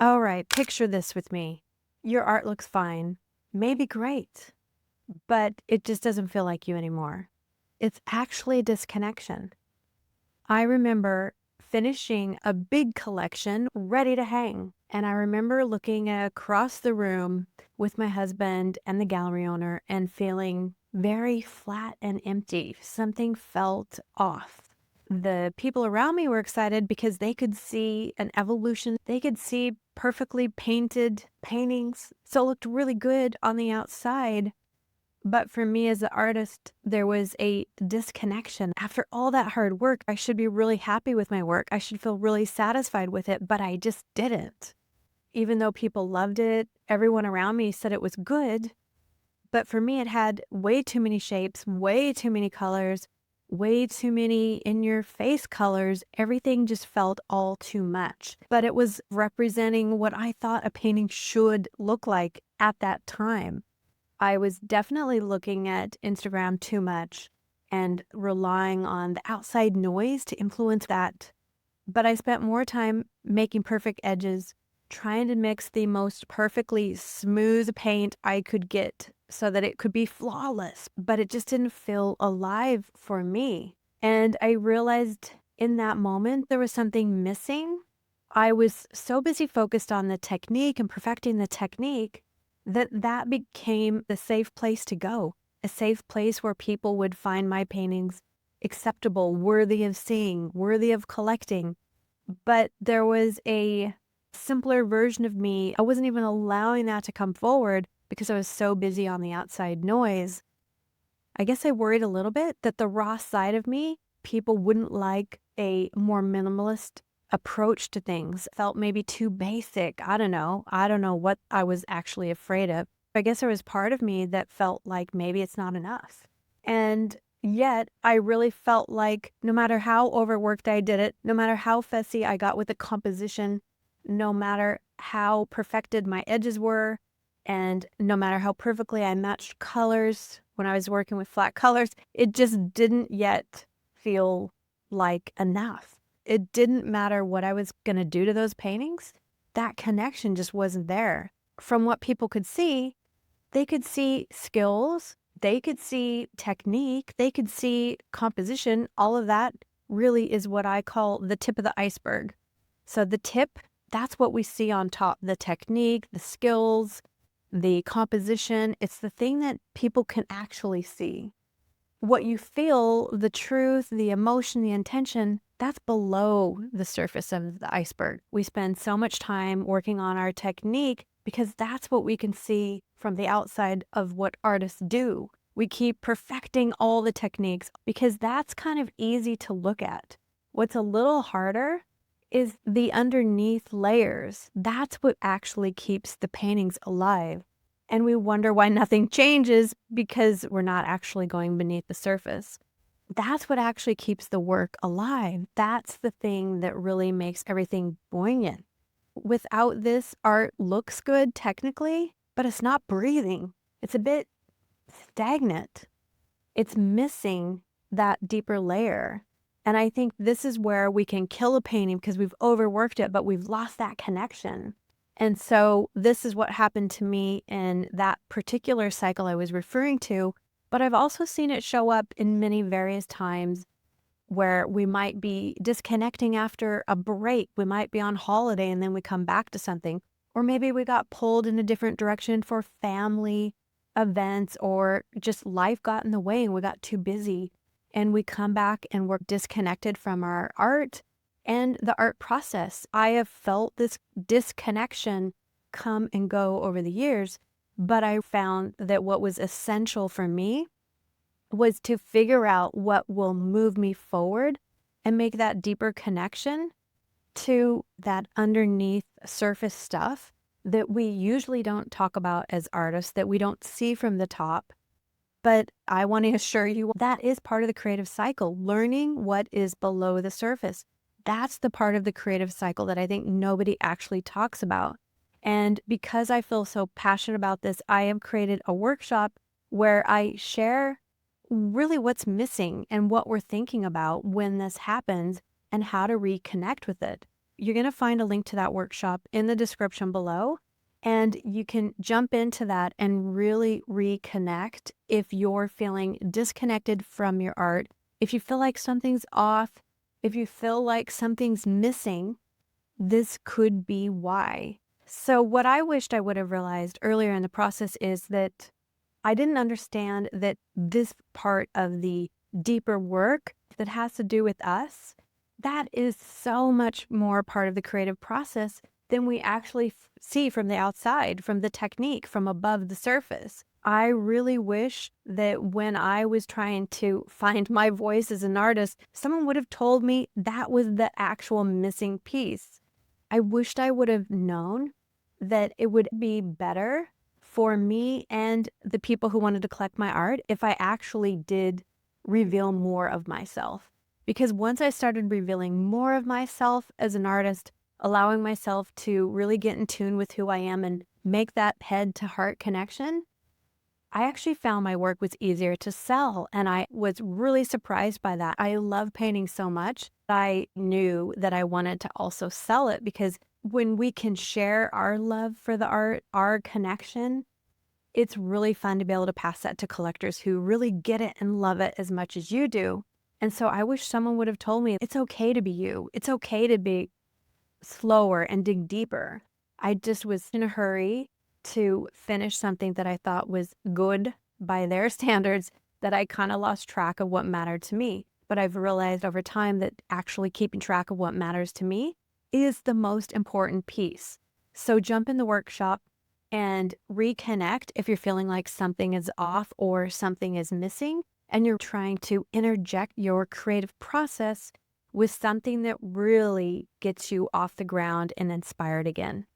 All right, picture this with me. Your art looks fine, maybe great, but it just doesn't feel like you anymore. It's actually a disconnection. I remember finishing a big collection ready to hang. And I remember looking across the room with my husband and the gallery owner and feeling very flat and empty. Something felt off. The people around me were excited because they could see an evolution. They could see perfectly painted paintings. So it looked really good on the outside. But for me as an artist, there was a disconnection. After all that hard work, I should be really happy with my work. I should feel really satisfied with it, but I just didn't. Even though people loved it, everyone around me said it was good. But for me, it had way too many shapes, way too many colors, way too many in-your-face colors. Everything just felt all too much. But it was representing what I thought a painting should look like at that time. I was definitely looking at Instagram too much and relying on the outside noise to influence that. But I spent more time making perfect edges, trying to mix the most perfectly smooth paint I could get so that it could be flawless, but it just didn't feel alive for me. And I realized in that moment there was something missing. I was so busy focused on the technique and perfecting the technique that became the safe place to go, a safe place where people would find my paintings acceptable, worthy of seeing, worthy of collecting. But there was a simpler version of me. I wasn't even allowing that to come forward because I was so busy on the outside noise. I guess I worried a little bit that the raw side of me, people wouldn't like a more minimalist approach to things. Felt maybe too basic. I don't know. I don't know what I was actually afraid of. I guess there was part of me that felt like maybe it's not enough. And yet I really felt like no matter how overworked I did it, no matter how fussy I got with the composition, no matter how perfected my edges were, and no matter how perfectly I matched colors when I was working with flat colors, it just didn't yet feel like enough. It didn't matter what I was going to do to those paintings. That connection just wasn't there. From what people could see, they could see skills, they could see technique, they could see composition. All of that really is what I call the tip of the iceberg. So the tip, that's what we see on top, the technique, the skills, the composition. It's the thing that people can actually see. What you feel, the truth, the emotion, the intention, that's below the surface of the iceberg. We spend so much time working on our technique because that's what we can see from the outside of what artists do. We keep perfecting all the techniques because that's kind of easy to look at. What's a little harder is the underneath layers. That's what actually keeps the paintings alive. And we wonder why nothing changes because we're not actually going beneath the surface. That's what actually keeps the work alive. That's the thing that really makes everything poignant. Without this, art looks good technically, but it's not breathing. It's a bit stagnant. It's missing that deeper layer. And I think this is where we can kill a painting because we've overworked it, but we've lost that connection. And so this is what happened to me in that particular cycle I was referring to, but I've also seen it show up in many various times where we might be disconnecting after a break. We might be on holiday and then we come back to something. Or maybe we got pulled in a different direction for family events, or just life got in the way and we got too busy. And we come back and we're disconnected from our art and the art process. I have felt this disconnection come and go over the years, but I found that what was essential for me was to figure out what will move me forward and make that deeper connection to that underneath surface stuff that we usually don't talk about as artists, that we don't see from the top. But I want to assure you that is part of the creative cycle, learning what is below the surface. That's the part of the creative cycle that I think nobody actually talks about. And because I feel so passionate about this, I have created a workshop where I share really what's missing and what we're thinking about when this happens and how to reconnect with it. You're going to find a link to that workshop in the description below, and you can jump into that and really reconnect if you're feeling disconnected from your art. If you feel like something's off, if you feel like something's missing, this could be why. So, what I wished I would have realized earlier in the process is that I didn't understand that this part of the deeper work that has to do with us, that is so much more part of the creative process than we actually see from the outside, from the technique, from above the surface. I really wish that when I was trying to find my voice as an artist, someone would have told me that was the actual missing piece. I wished I would have known that it would be better for me and the people who wanted to collect my art if I actually did reveal more of myself. Because once I started revealing more of myself as an artist, allowing myself to really get in tune with who I am and make that head to heart connection, I actually found my work was easier to sell, and I was really surprised by that. I love painting so much. I knew that I wanted to also sell it because when we can share our love for the art, our connection, it's really fun to be able to pass that to collectors who really get it and love it as much as you do. And so I wish someone would have told me it's okay to be you. It's okay to be slower and dig deeper. I just was in a hurry to finish something that I thought was good by their standards, that I kind of lost track of what mattered to me. But I've realized over time that actually keeping track of what matters to me is the most important piece. So jump in the workshop and reconnect if you're feeling like something is off or something is missing, and you're trying to interject your creative process with something that really gets you off the ground and inspired again.